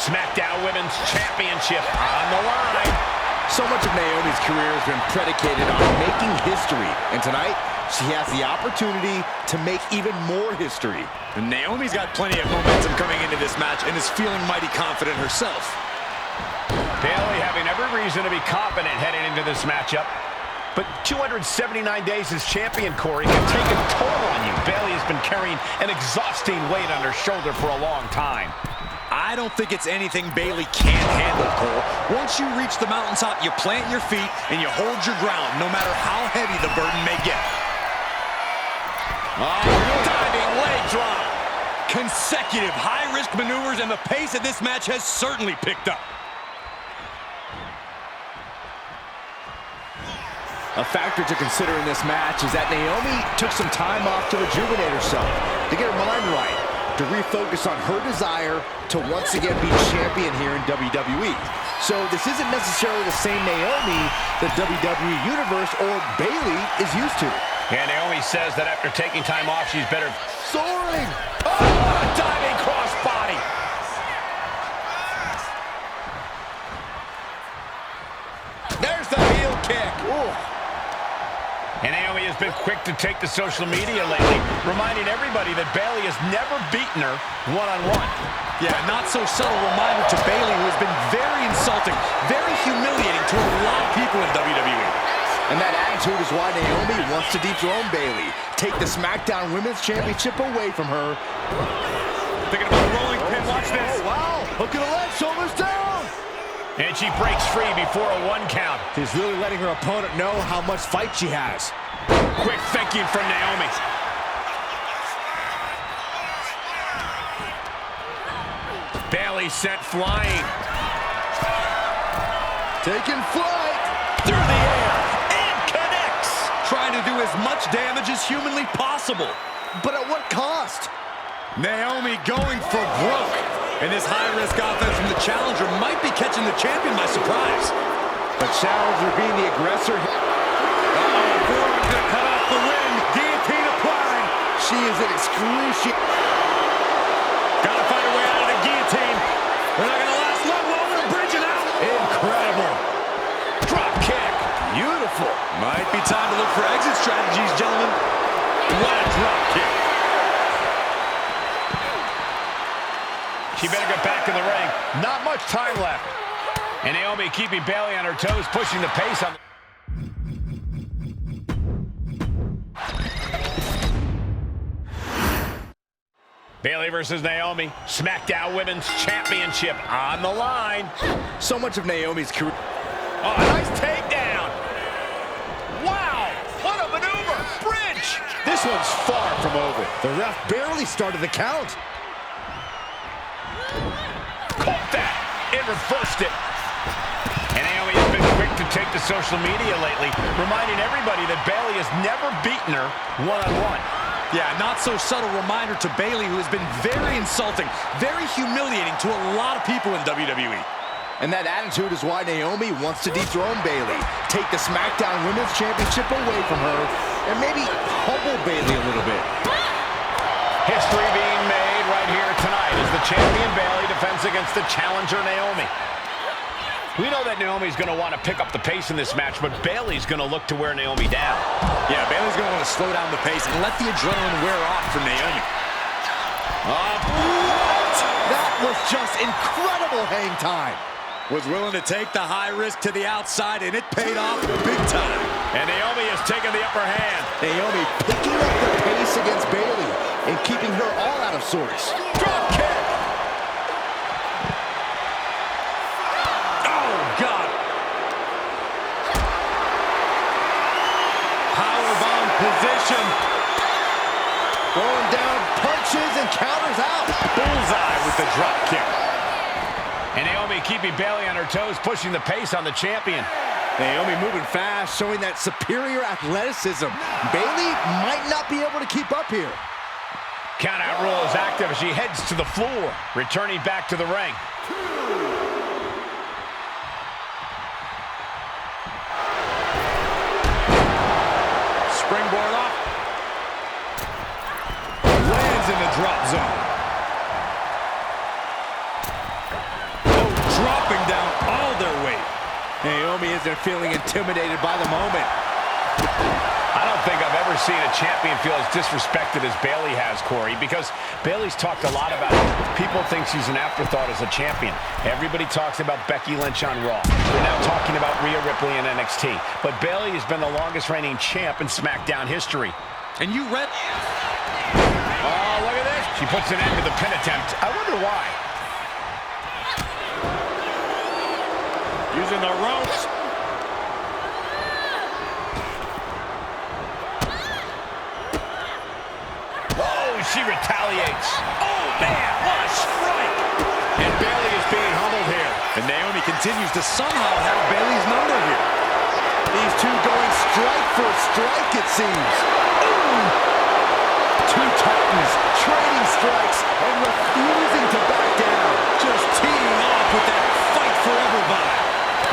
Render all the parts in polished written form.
SmackDown Women's Championship on the line. So much of Naomi's career has been predicated on making history, and tonight she has the opportunity to make even more history. And Naomi's got plenty of momentum coming into this match and is feeling mighty confident herself. Bayley having every reason to be confident heading into this matchup. But 279 days as champion, Corey, can take a toll on you. Bayley has been carrying an exhausting weight on her shoulder for a long time. I don't think it's anything Bayley can't handle, Cole. Once you reach the mountaintop, you plant your feet and you hold your ground, no matter how heavy the burden may get. Diving leg drop. Consecutive high-risk maneuvers, and the pace of this match has certainly picked up. A factor to consider in this match is that Naomi took some time off to rejuvenate herself, to get her mind right, to refocus on her desire to once again be champion here in WWE. So this isn't necessarily the same Naomi the WWE Universe or Bayley is used to. And Naomi says that after taking time off, she's better Soaring! Oh, diving crossbody. There's the heel kick. Ooh. And Naomi has been quick to take to social media lately, reminding everybody that Bayley has never beaten her one-on-one. Yeah, not so subtle reminder to Bayley, who has been very insulting, very humiliating to a lot of people in WWE. And that attitude is why Naomi wants to dethrone Bayley, take the SmackDown Women's Championship away from her. Thinking about a rolling pin, watch this. Oh, wow, hook of the leg, shoulders down. And she breaks free before a one count. She's really letting her opponent know how much fight she has. Quick thinking from Naomi. Bayley sent flying. Taking flight. Through the air. And connects. Trying to do as much damage as humanly possible. But at what cost? Naomi going for broke. And this high-risk offense from the challenger might be catching the champion by surprise. The challenger being the aggressor. Forearm's gonna cut off the wind. Guillotine applied. She is an excruciating. Gotta find a way out of the guillotine. They're not gonna last long. Over the bridge and out. Incredible. Drop kick. Beautiful. Might be time to look for exit strategies, gentlemen. What a drop kick. She better get back in the ring. Not much time left. And Naomi keeping Bayley on her toes, pushing the pace on. Bayley versus Naomi. SmackDown Women's Championship on the line. So much of Naomi's career. Oh, nice takedown. Wow, what a maneuver. Bridge. This one's far from over. The ref barely started the count. Caught that and reversed it. And Naomi has been quick to take to social media lately, reminding everybody that Bayley has never beaten her one-on-one. Yeah, not so subtle reminder to Bayley, who has been very insulting, very humiliating to a lot of people in WWE. And that attitude is why Naomi wants to dethrone Bayley, take the SmackDown Women's Championship away from her, and maybe humble Bayley a little bit. History being made right here tonight as the champion Bayley defends against the challenger Naomi. We know that Naomi's going to want to pick up the pace in this match, but Bayley's going to look to wear Naomi down. Yeah, Bayley's going to want to slow down the pace and let the adrenaline wear off for Naomi. What? That was just incredible hang time. Was willing to take the high risk to the outside, and it paid off big time. And Naomi has taken the upper hand. Naomi picking up the pace against Bayley and keeping her all out of sorts. Drop kick. Oh, God. Powerbomb position. Throwing down punches and counters out. Bullseye with the drop kick. And Naomi keeping Bayley on her toes, pushing the pace on the champion. Naomi moving fast, showing that superior athleticism. Bayley might not be able to keep up here. Countout rule is active as she heads to the floor, returning back to the ring. Springboard off. Lands in the drop zone. Naomi isn't feeling intimidated by the moment. I don't think I've ever seen a champion feel as disrespected as Bayley has, Corey, because Bayley's talked a lot about it. People think she's an afterthought as a champion. Everybody talks about Becky Lynch on Raw. They're now talking about Rhea Ripley in NXT. But Bayley has been the longest reigning champ in SmackDown history. And you read... Oh, look at this. She puts an end to the pin attempt. I wonder why. Using the ropes. She retaliates. Oh, man, what a strike. And Bayley is being humbled here. And Naomi continues to somehow have Bayley's number here. These two going strike for strike, it seems. Ooh. Two titans trading strikes and refusing to back down. Just teeing off with that fight forever vibe.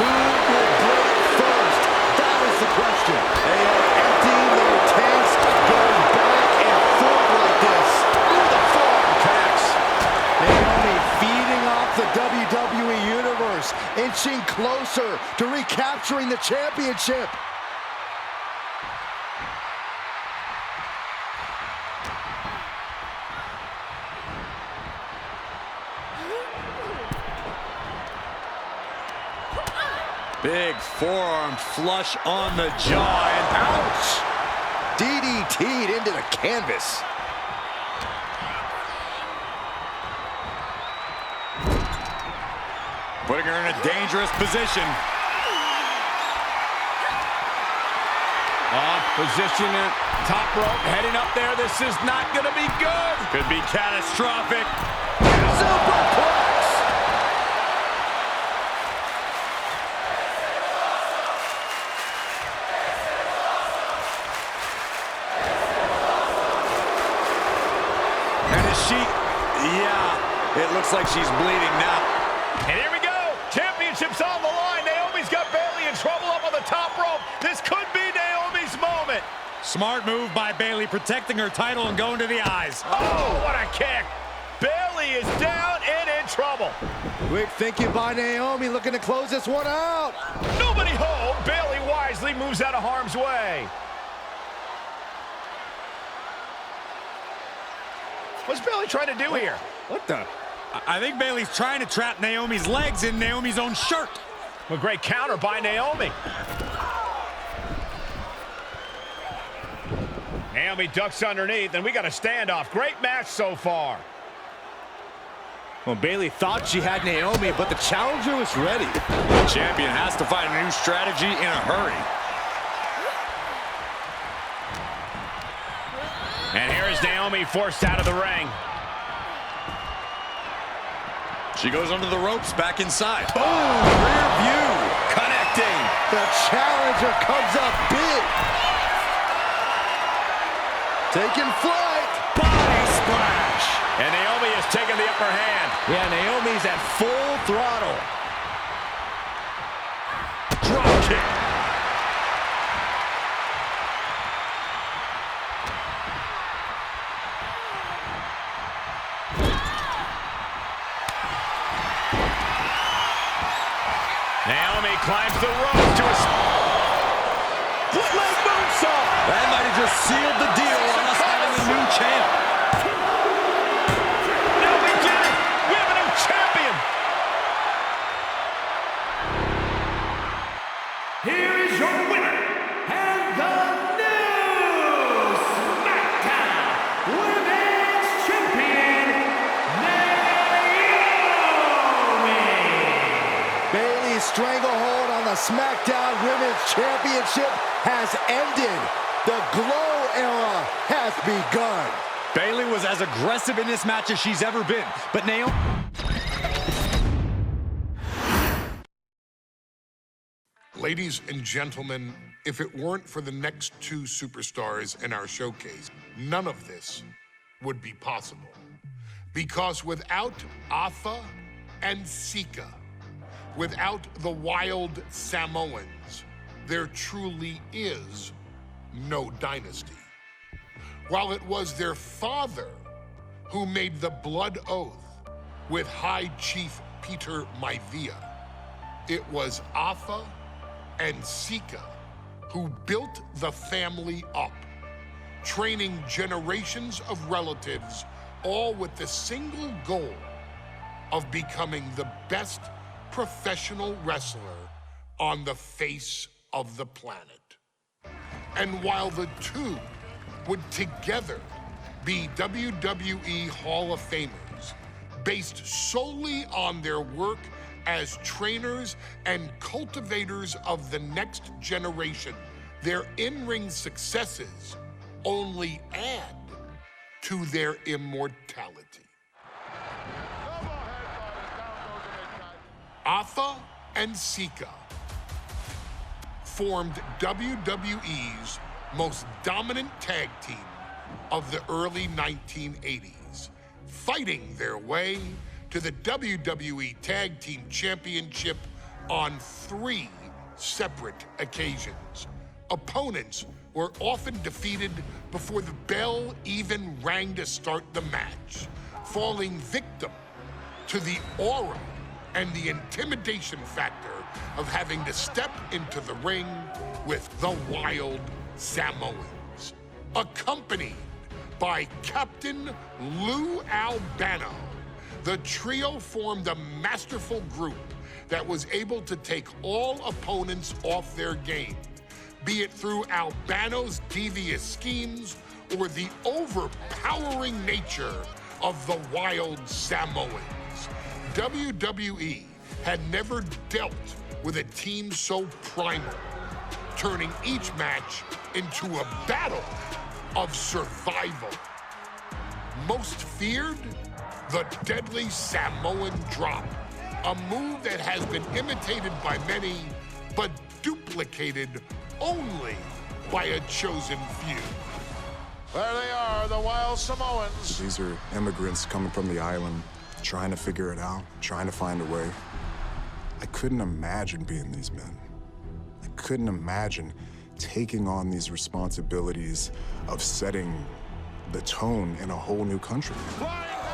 Who will break first? That is the question. They are emptying their tanks, going back and forth like this. Ooh, the forearm connects. Naomi feeding off the WWE Universe, inching closer to recapturing the championship. Big forearm flush on the jaw, and Ouch! DDT'd into the canvas. putting her in a dangerous position. Position at top rope, heading up there. This is not going to be good. Could be catastrophic. Superplex! And is she... Yeah, it looks like she's bleeding now. And here we go. Championship's on the line. Naomi's got Bayley in trouble up on the top rope. This could be Naomi's moment. Smart move by Bayley, protecting her title and going to the eyes. Oh, what a kick. Bayley is down and in trouble. Quick thinking by Naomi, looking to close this one out. Nobody home. Bayley wisely moves out of harm's way. What's Bayley trying to do here? What the? I think Bayley's trying to trap Naomi's legs in Naomi's own shirt. A great counter by Naomi. Naomi ducks underneath, and we got a standoff. Great match so far. Well, Bayley thought she had Naomi, but the challenger was ready. The champion has to find a new strategy in a hurry. And here is Naomi forced out of the ring. She goes under the ropes, back inside. Boom! Rear view. Connecting. The challenger comes up big. Taking flight. Body splash. And Naomi has taken the upper hand. Yeah, Naomi's at full throttle. Drop kick. Naomi climbs the ropes to a split leg moonsault. That might have just sealed the deal on us having a new champ. Now we did it. We have a new champion. Here is your winner, and the new SmackDown Women's Champion, Naomi. Bayley's stranglehold on the SmackDown Women's Championship has ended. The Glow era has begun. Bayley was as aggressive in this match as she's ever been, but Naomi... Ladies and gentlemen, if it weren't for the next two superstars in our showcase, none of this would be possible. Because without Atha and Sika, without the Wild Samoans, there truly is no dynasty. While it was their father who made the blood oath with High Chief Peter Maivia, it was Atha and Sika, who built the family up, training generations of relatives, all with the single goal of becoming the best professional wrestler on the face of the planet. And while the two would together be WWE Hall of Famers, based solely on their work as trainers and cultivators of the next generation, their in-ring successes only add to their immortality. Afa and Sika formed WWE's most dominant tag team of the early 1980s, fighting their way to the WWE Tag Team Championship on 3 separate occasions. Opponents were often defeated before the bell even rang to start the match, falling victim to the aura and the intimidation factor of having to step into the ring with the Wild Samoans. Accompanied by Captain Lou Albano, the trio formed a masterful group that was able to take all opponents off their game, be it through Albano's devious schemes or the overpowering nature of the Wild Samoans. WWE had never dealt with a team so primal, turning each match into a battle of survival. Most feared, the deadly Samoan drop, a move that has been imitated by many, but duplicated only by a chosen few. There they are, the Wild Samoans. These are immigrants coming from the island, trying to figure it out, trying to find a way. I couldn't imagine being these men. I couldn't imagine taking on these responsibilities of setting the tone in a whole new country.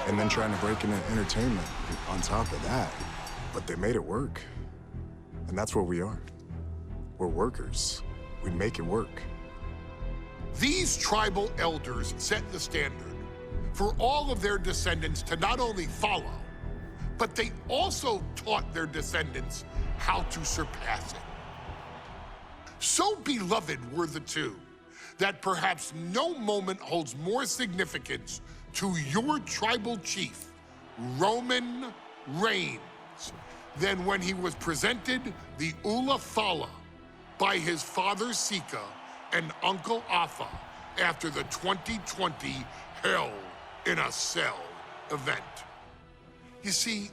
And then trying to break into entertainment on top of that. But they made it work. And that's what we are. We're workers. We make it work. These tribal elders set the standard for all of their descendants to not only follow, but they also taught their descendants how to surpass it. So beloved were the two that perhaps no moment holds more significance to your tribal chief, Roman Reigns, than when he was presented the Ula Fala by his father Sika and Uncle Afa after the 2020 Hell in a Cell event. You see,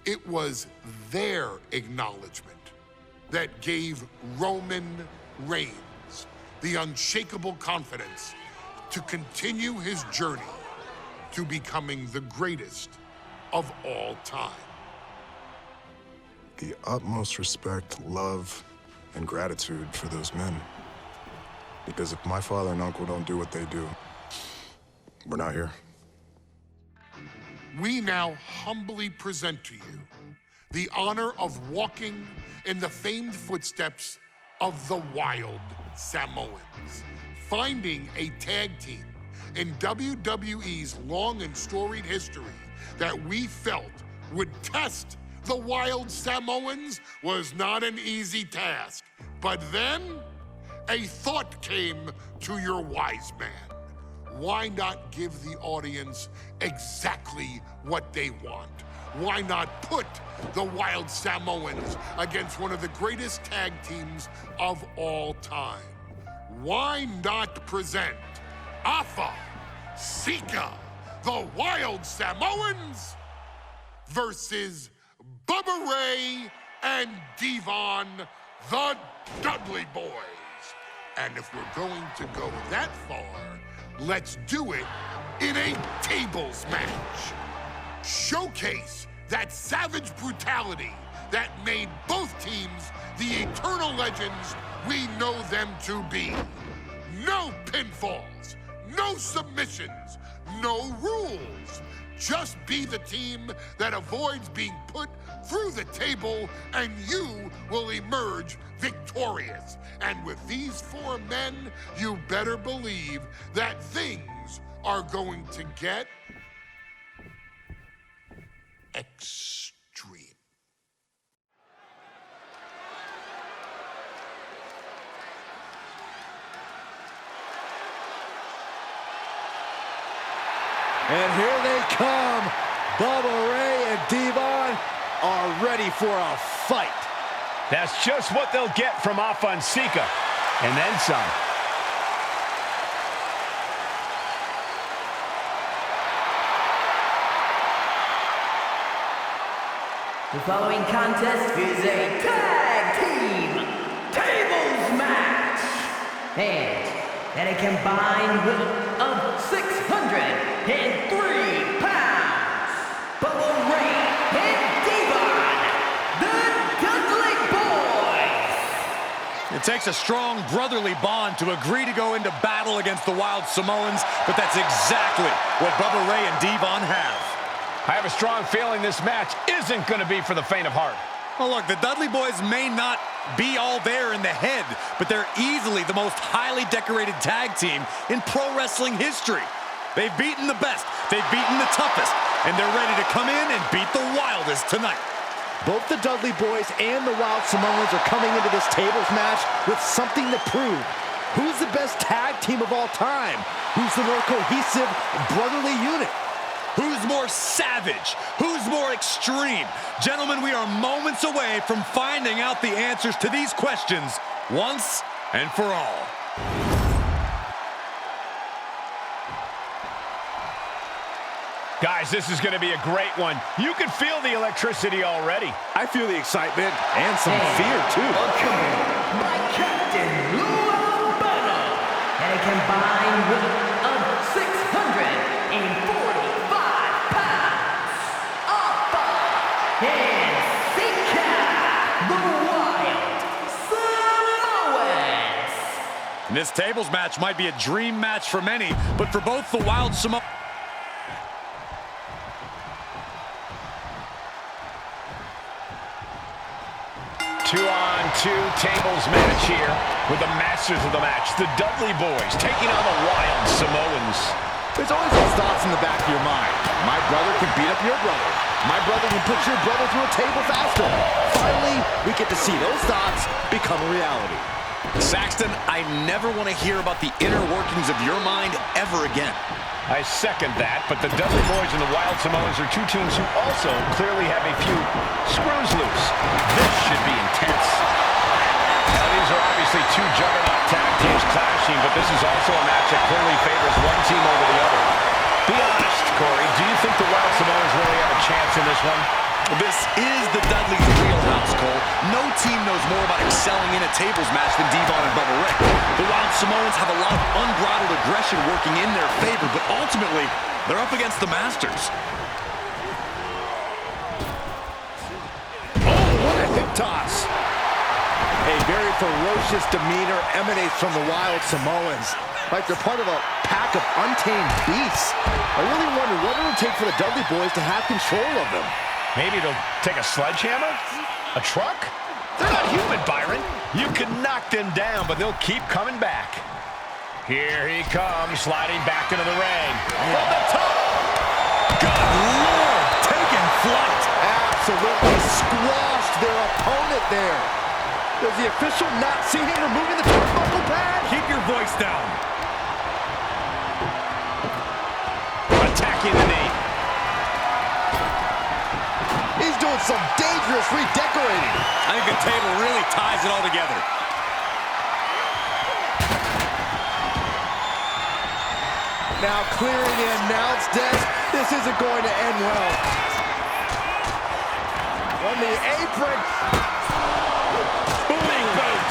it was their acknowledgement that gave Roman Reigns the unshakable confidence to continue his journey to becoming the greatest of all time. The utmost respect, love, and gratitude for those men. Because if my father and uncle don't do what they do, we're not here. We now humbly present to you the honor of walking in the famed footsteps of the Wild Samoans, finding a tag team in WWE's long and storied history that we felt would test the Wild Samoans was not an easy task. But then, a thought came to your wise man. Why not give the audience exactly what they want? Why not put the Wild Samoans against one of the greatest tag teams of all time? Why not present Afa, Sika, the Wild Samoans versus Bubba Ray and Devon, the Dudley Boys? And if we're going to go that far, let's do it in a tables match. Showcase that savage brutality that made both teams the eternal legends we know them to be. No pinfalls, no submissions, no rules. Just be the team that avoids being put through the table, and you will emerge victorious. And with these 4 men, you better believe that things are going to get extreme. And here they come. Bubba Ray and Devon are ready for a fight. That's just what they'll get from Afonseca, and then some. The following contest is a tag team tables match. And a combined weight of 603 pounds. Bubba Ray and Devon, the Dudley Boys. It takes a strong brotherly bond to agree to go into battle against the Wild Samoans, but that's exactly what Bubba Ray and Devon have. I have a strong feeling this match isn't going to be for the faint of heart. Well, look, the Dudley Boys may not be all there in the head, but they're easily the most highly decorated tag team in pro wrestling history. They've beaten the best, they've beaten the toughest, and they're ready to come in and beat the wildest tonight. Both the Dudley Boys and the Wild Samoans are coming into this tables match with something to prove. Who's the best tag team of all time? Who's the more cohesive, brotherly unit? Who's more savage? Who's more extreme? Gentlemen, we are moments away from finding out the answers to these questions once and for all. Guys, this is going to be a great one. You can feel the electricity already. I feel the excitement and some fear, too. Welcome, my Captain Lou Albano, and a combined weight of 645 pounds. Afonseca, the Wild Samoans. This tables match might be a dream match for many, but for both the Wild Samoans. 2-on-2 tables match here with the masters of the match, the Dudley Boys, taking on the Wild Samoans. There's always those thoughts in the back of your mind. My brother can beat up your brother. My brother can put your brother through a table faster. Finally, we get to see those thoughts become a reality. Saxton, I never want to hear about the inner workings of your mind ever again. I second that, but the Dudley Boys and the Wild Samoans are two teams who also clearly have a few screws loose. This should be intense. Now, these are obviously two juggernaut tag teams clashing, but this is also a match that clearly favors one team over the other. Be honest, Corey, do you think the Wild Samoans really have a chance in this one? This is the Dudley's wheelhouse, Cole. No team knows more about excelling in a tables match than Devon and Bubba Ray. The Wild Samoans have a lot of unbridled aggression working in their favor, but ultimately, they're up against the Masters. Oh, what a hip toss. A very ferocious demeanor emanates from the Wild Samoans. Like they're part of a pack of untamed beasts. I really wonder what it would take for the Dudley Boys to have control of them. Maybe it'll take a sledgehammer? A truck? They're not human, Byron. You can knock them down, but they'll keep coming back. Here he comes, sliding back into the ring. From the top! Good Lord, taking flight. Absolutely squashed their opponent there. Does the official not see him removing the turnbuckle pad? Keep your voice down. Attacking the knee. He's doing some dangerous redecorating. I think the table really ties it all together. Now clearing the announce desk. This isn't going to end well. On the apron. Big boot.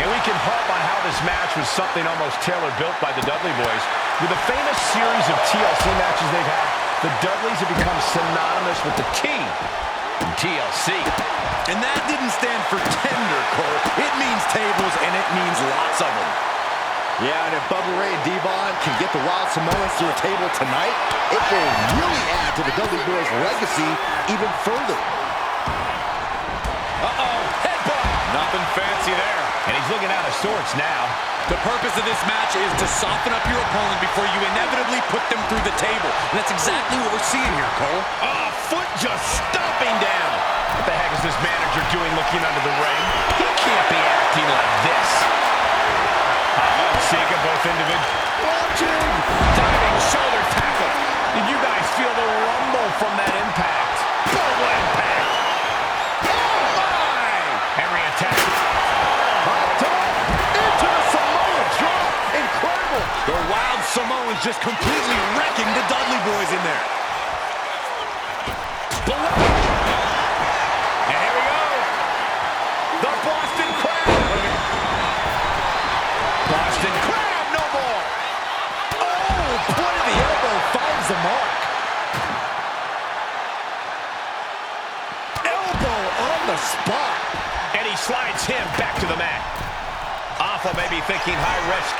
And we can harp on how this match was something almost tailor-built by the Dudley Boys. With the famous series of TLC matches they've had, the Dudleys have become synonymous with the T in TLC. And that didn't stand for tender, Cole. It means tables, and it means lots of them. Yeah, and if Bubba Ray and Devon can get the Wild Samoans to the table tonight, it will really add to the Dudley Boys' legacy even further. Uh-oh, headbutt. Nothing fancy there. And he's looking out of sorts now. The purpose of this match is to soften up your opponent before you inevitably put them through the table. And that's exactly what we're seeing here, Cole. Oh, foot just stomping down. What the heck is this manager doing looking under the ring? He can't be acting like this. Sika, both individuals. Diving shoulder tackle. Did you guys feel the rumble from that impact? Double impact. Oh, my! Henry attacks. Into the Samoan drop. Incredible. The Wild Samoans just completely wrecking the Dudley Boys in there. And here we go. The Boston Crab. Boston Crab, no more. Oh, point of the elbow finds the mark. Elbow on the spot. And he slides him back to the mat. Alpha may be thinking high risk.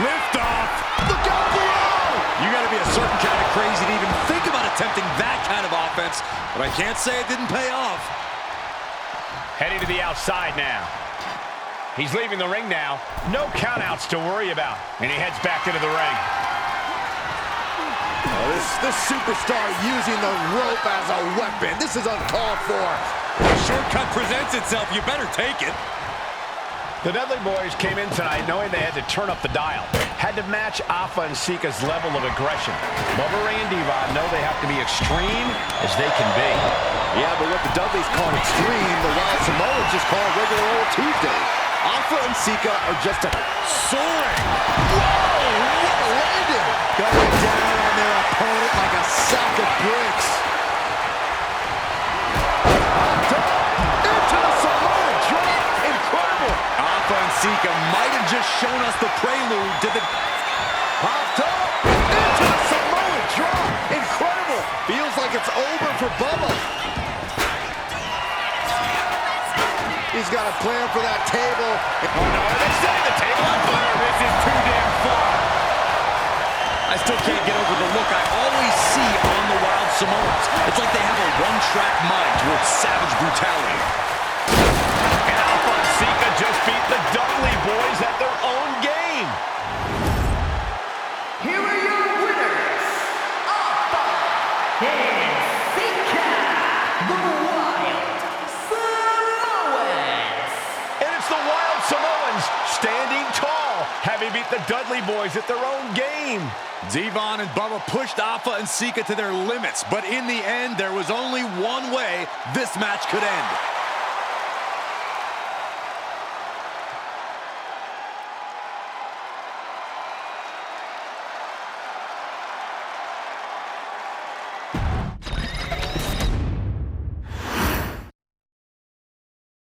Lift off. Look out below. You got to be a certain kind of crazy to even think about attempting that kind of offense. But I can't say it didn't pay off. Heading to the outside now. He's leaving the ring now. No countouts to worry about. And he heads back into the ring. Oh, this superstar using the rope as a weapon. This is uncalled for. If a shortcut presents itself, you better take it. The Dudley Boys came in tonight knowing they had to turn up the dial. Had to match Alpha and Sika's level of aggression. Bubba Ray and Devon know they have to be extreme as they can be. Yeah, but what the Dudleys call extreme, the Wild Samoans just call regular old Tuesday. Alpha and Sika are just soaring. Whoa, what a landing. Going down on their opponent like a sack of bricks. Into the Samoan drop. Incredible. Alpha and Sika might have just shown us the prelude to the... Into the Samoan drop. Incredible. Feels like it's over for Bubba. He's got a plan for that table. Oh, no, are they setting the table on fire? This is too damn far. I still can't get over the look I always see on the Wild Samoans. It's like they have a one-track mind towards savage brutality. And Alpha and Sika just beat the Dudley Boys at their own game. Here are your winners, Alpha and Sika, the Wild Samoans. And it's the Wild Samoans standing tall, having beat the Dudley Boys at their own game. Devon and Bubba pushed Alpha and Sika to their limits, but in the end, there was only one way this match could end.